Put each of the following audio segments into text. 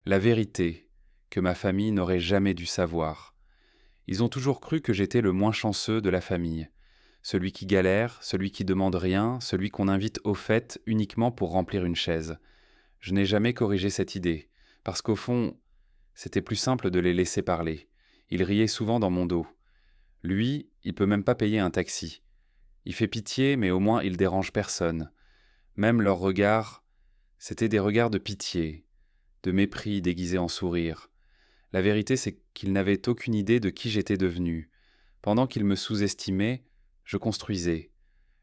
La vérité, que ma famille n'aurait jamais dû savoir. Ils ont toujours cru que j'étais le moins chanceux de la famille. Celui qui galère, celui qui demande rien, celui qu'on invite aux fêtes uniquement pour remplir une chaise. Je n'ai jamais corrigé cette idée, parce qu'au fond, c'était plus simple de les laisser parler. Ils riaient souvent dans mon dos. Lui, il peut même pas payer un taxi. Il fait pitié, mais au moins il dérange personne. Même leurs regards, c'étaient des regards de pitié, de mépris déguisés en sourire. La vérité, c'est qu'ils n'avaient aucune idée de qui j'étais devenu. Pendant qu'ils me sous-estimaient, je construisais.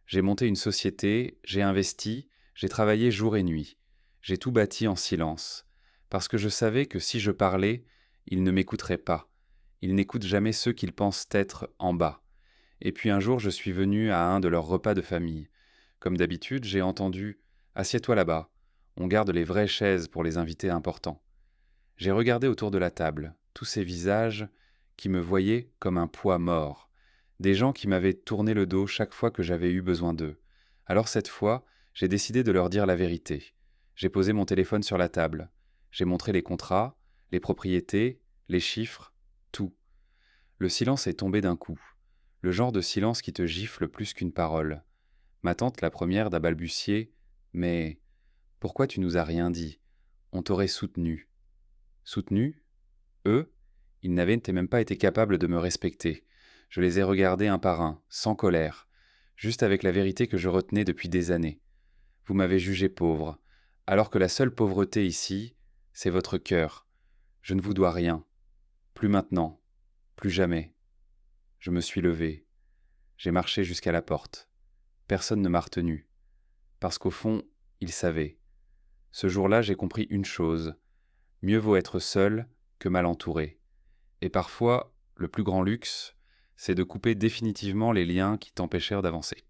J'ai monté une société, j'ai investi, j'ai travaillé jour et nuit. J'ai tout bâti en silence. Parce que je savais que si je parlais, ils ne m'écouteraient pas. Ils n'écoutent jamais ceux qu'ils pensent être en bas. Et puis un jour, je suis venu à un de leurs repas de famille. Comme d'habitude, j'ai entendu « Assieds-toi là-bas, on garde les vraies chaises pour les invités importants ». J'ai regardé autour de la table, tous ces visages qui me voyaient comme un poids mort, des gens qui m'avaient tourné le dos chaque fois que j'avais eu besoin d'eux. Alors cette fois, j'ai décidé de leur dire la vérité. J'ai posé mon téléphone sur la table. J'ai montré les contrats, les propriétés, les chiffres, tout. Le silence est tombé d'un coup. Le genre de silence qui te gifle plus qu'une parole. Ma tante, la première, d'a balbutié « Mais pourquoi tu nous as rien dit? On t'aurait soutenu. » Soutenu? Eux? Ils n'avaient même pas été capables de me respecter. Je les ai regardés un par un, sans colère, juste avec la vérité que je retenais depuis des années. Vous m'avez jugé pauvre, alors que la seule pauvreté ici, c'est votre cœur. Je ne vous dois rien. Plus maintenant. Plus jamais. Je me suis levé. J'ai marché jusqu'à la porte. Personne ne m'a retenu. Parce qu'au fond, ils savaient. Ce jour-là, j'ai compris une chose. Mieux vaut être seul que mal entouré. Et parfois, le plus grand luxe, c'est de couper définitivement les liens qui t'empêchèrent d'avancer.